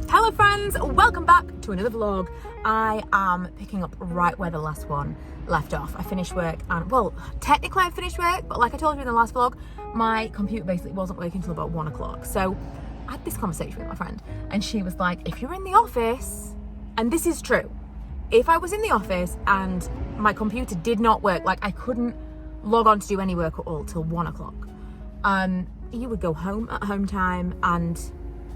Hello friends, welcome back to another vlog. I am picking up right where the last one left off. I finished work and, well, technically I finished work, but like I told you in the last vlog, my computer basically wasn't working until about 1 o'clock. So I had this conversation with my friend and she was like, if you're in the office, and this is true, if I was in the office and my computer did not work, like I couldn't log on to do any work at all till 1 o'clock, you would go home at home time and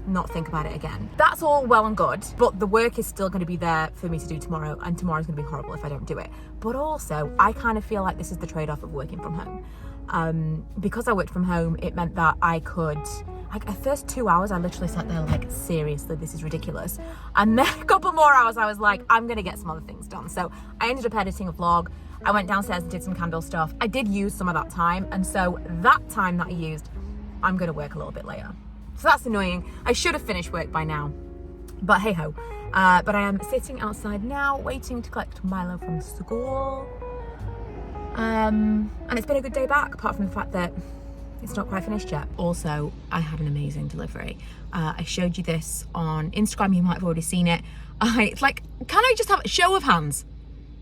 not think about it again. That's all well and good, but the work is still going to be there for me to do tomorrow, and tomorrow's going to be horrible if I don't do it. But also, I kind of feel like this is the trade-off of working from home. Because I worked from home, it meant that I could, like, the first 2 hours, I literally sat there like, seriously, this is ridiculous. And then a couple more hours, I was like, I'm going to get some other things done. So I ended up editing a vlog. I went downstairs and did some candle stuff. I did use some of that time, and so that time that I used, I'm going to work a little bit later. So that's annoying. I should have finished work by now, but hey ho. But I am sitting outside now, waiting to collect Milo from school. And it's been a good day back, apart from the fact that it's not quite finished yet. Also, I had an amazing delivery. I showed you this on Instagram. You might have already seen it. It's like, can I just have a show of hands?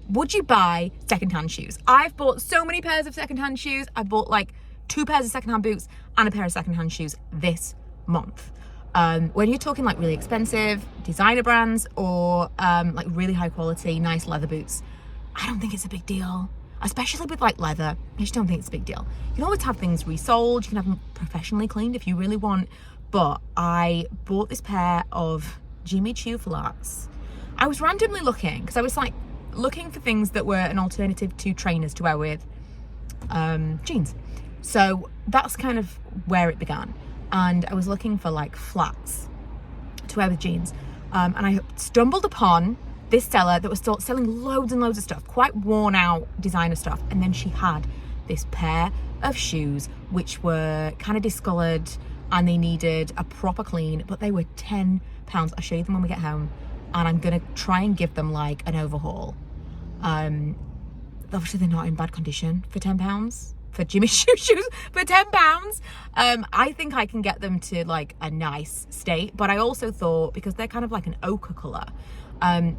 Would you buy secondhand shoes? I've bought so many pairs of secondhand shoes. I bought like 2 pairs of secondhand boots and a pair of secondhand shoes this month. When you're talking like really expensive designer brands or like really high quality, nice leather boots, I don't think it's a big deal. Especially with like leather, I just don't think it's a big deal. You can always have things resold, you can have them professionally cleaned if you really want. But I bought this pair of Jimmy Choo flats. I was randomly looking, because I was like looking for things that were an alternative to trainers to wear with jeans. So that's kind of where it began. And I was looking for like flats to wear with jeans. And I stumbled upon this seller that was still selling loads and loads of stuff, quite worn out designer stuff. And then she had this pair of shoes, which were kind of discolored and they needed a proper clean, but they were £10. I'll show you them when we get home. And I'm gonna try and give them like an overhaul. Obviously they're not in bad condition for £10. For Jimmy Choo shoes for £10. I think I can get them to like a nice state, but I also thought, because they're kind of like an ochre color,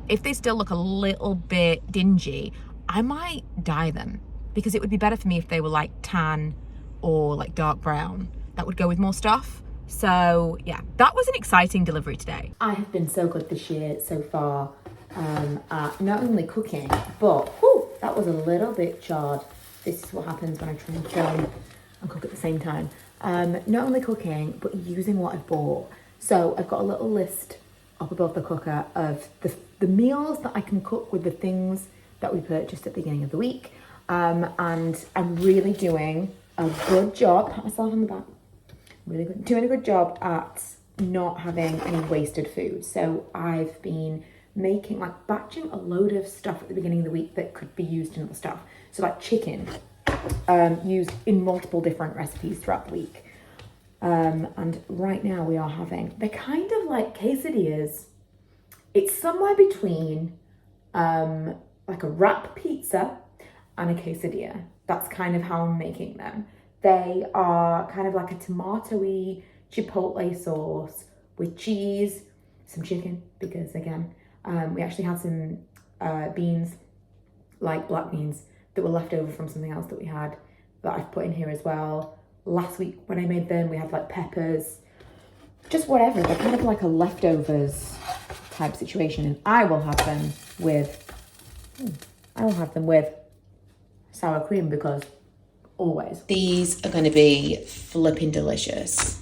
if they still look a little bit dingy, I might dye them, because it would be better for me if they were like tan or like dark brown. That would go with more stuff. So yeah, that was an exciting delivery today. I have been so good this year so far at not only cooking, but whew, that was a little bit charred. This is what happens when I try and film and cook at the same time. Not only cooking, but using what I've bought. So I've got a little list up above the cooker of the meals that I can cook with the things that we purchased at the beginning of the week. And I'm really doing a good job, pat myself on the back, doing a good job at not having any wasted food. So I've been making, like batching a load of stuff at the beginning of the week that could be used in other stuff. So like chicken, used in multiple different recipes throughout the week. And right now we are having, they're kind of like quesadillas. It's somewhere between like a wrap pizza and a quesadilla. That's kind of how I'm making them. They are kind of like a tomato-y chipotle sauce with cheese, some chicken, because again, we actually had some beans, like black beans, that were left over from something else that we had that I've put in here as well. Last week when I made them, we had like peppers, just whatever. They're kind of like a leftovers type situation. And I will have them with sour cream, because always. These are going to be flipping delicious.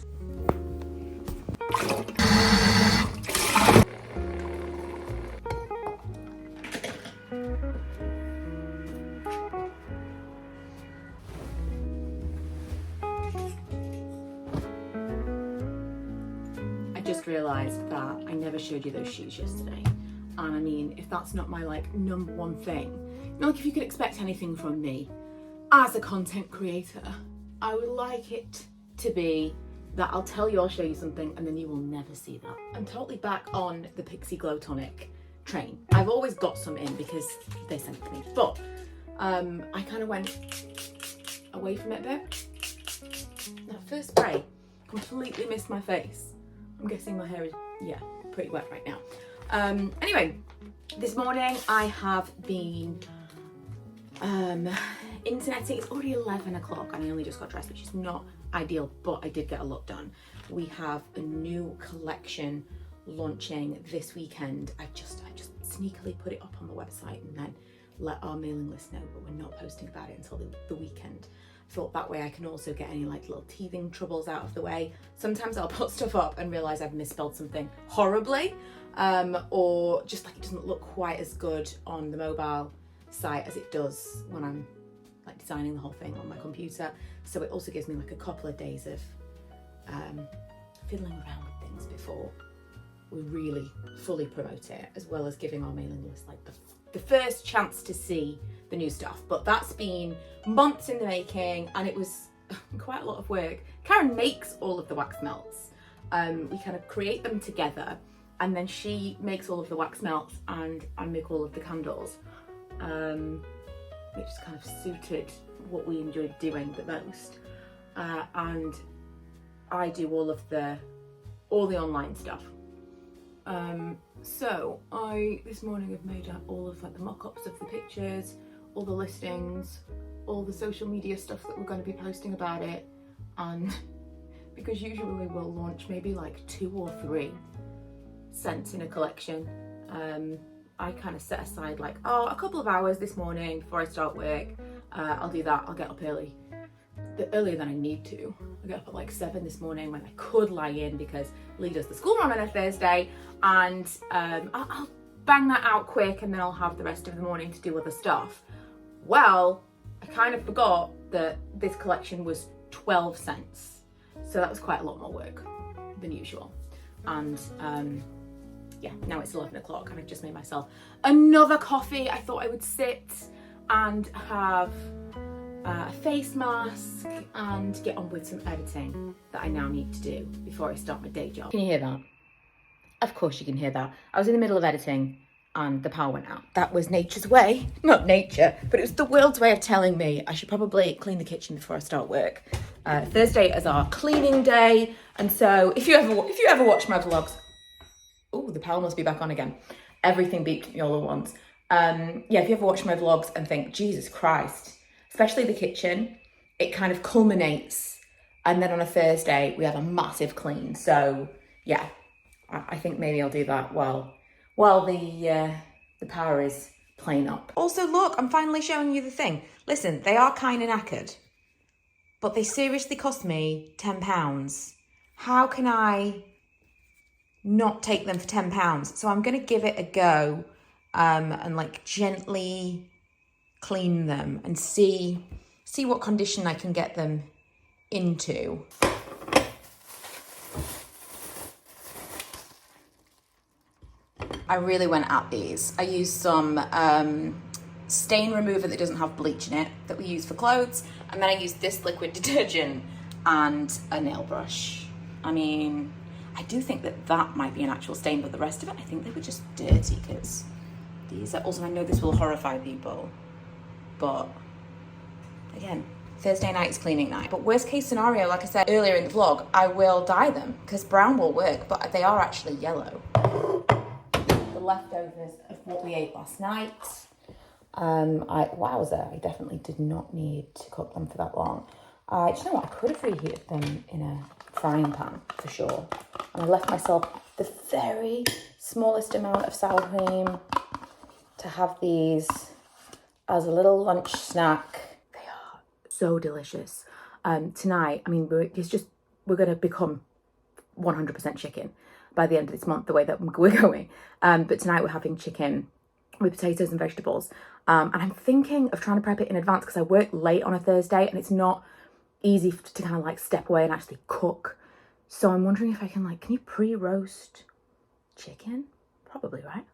Just realised that I never showed you those shoes yesterday, and I mean, if that's not my like number one thing, not like if you could expect anything from me as a content creator, I would like it to be that I'll tell you I'll show you something and then you will never see that. I'm totally back on the Pixie Glow Tonic train. I've always got some in because they sent it to me, but I kind of went away from it a bit. That first spray completely missed my face. I'm guessing my hair is, yeah, pretty wet right now. Anyway, this morning I have been interneting. It's already 11 o'clock and I only just got dressed, which is not ideal, but I did get a lot done. We have a new collection launching this weekend. I just sneakily put it up on the website and then let our mailing list know, but we're not posting about it until the weekend. Thought that way I can also get any like little teething troubles out of the way. Sometimes I'll put stuff up and realize I've misspelled something horribly, or just like it doesn't look quite as good on the mobile site as it does when I'm like designing the whole thing on my computer. So it also gives me like a couple of days of fiddling around with things before we really fully promote it, as well as giving our mailing list like the first chance to see the new stuff. But that's been months in the making and it was quite a lot of work. Karen makes all of the wax melts. We kind of create them together and then she makes all of the wax melts and I make all of the candles, which kind of suited what we enjoyed doing the most. And I do all the online stuff. So I this morning have made up all of like the mock-ups of the pictures, all the listings, all the social media stuff that we're going to be posting about it, and because usually we'll launch maybe like 2 or 3 scents in a collection, I kind of set aside like a couple of hours this morning before I start work. I'll do that. I'll get up early, earlier than I need to. I get up at like 7 this morning when I could lie in because Lee does the school run on a Thursday, and I'll bang that out quick and then I'll have the rest of the morning to do other stuff. Well, I kind of forgot that this collection was 12 cents, so that was quite a lot more work than usual. And yeah, now it's 11 o'clock and I've just made myself another coffee. I thought I would sit and have a face mask and get on with some editing that I now need to do before I start my day job. Can you hear that? Of course you can hear that. I was in the middle of editing and the power went out. That was nature's way, not nature, but it was the world's way of telling me I should probably clean the kitchen before I start work. Thursday is our cleaning day, and so if you ever watch my vlogs, oh, the power must be back on again. Everything beeped at me all at once. Yeah, if you ever watch my vlogs and think, Jesus Christ, especially the kitchen, it kind of culminates, and then on a Thursday we have a massive clean. So yeah, I think maybe I'll do that while the power is playing up. Also, look, I'm finally showing you the thing. Listen, they are kind of knackered, but they seriously cost me £10. How can I not take them for £10? So I'm going to give it a go, and like gently clean them and see what condition I can get them into. I really went at these. I used some stain remover that doesn't have bleach in it that we use for clothes, and then I used this liquid detergent and a nail brush. I mean, I do think that might be an actual stain, but the rest of it, I think they were just dirty because these are also, I know this will horrify people, but again, Thursday night is cleaning night. But worst case scenario, like I said earlier in the vlog, I will dye them because brown will work, but they are actually yellow. The leftovers of what we ate last night. Wowza, I definitely did not need to cook them for that long. Do you know what? I could have reheated them in a frying pan for sure. And I left myself the very smallest amount of sour cream to have these as a little lunch snack. They are so delicious. Tonight, I mean, we're going to become 100% chicken by the end of this month, the way that we're going. But tonight we're having chicken with potatoes and vegetables. And I'm thinking of trying to prep it in advance because I work late on a Thursday and it's not easy to kind of like step away and actually cook. So I'm wondering if I can can you pre-roast chicken? Probably, right?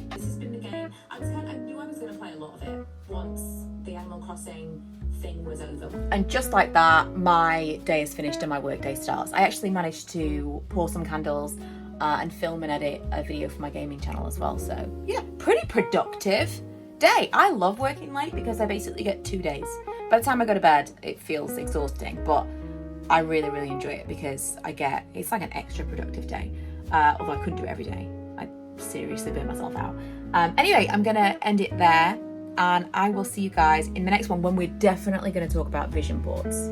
This has been the game. I knew I was going to play a lot of it once the Animal Crossing thing was over. And just like that, my day is finished and my workday starts. I actually managed to pour some candles and film and edit a video for my gaming channel as well. So yeah, pretty productive day. I love working late because I basically get 2 days. By the time I go to bed, it feels exhausting, but I really, really enjoy it because it's like an extra productive day. Although I couldn't do it every day. I seriously burn myself out. Anyway, I'm gonna end it there, and I will see you guys in the next one when we're definitely gonna talk about vision boards.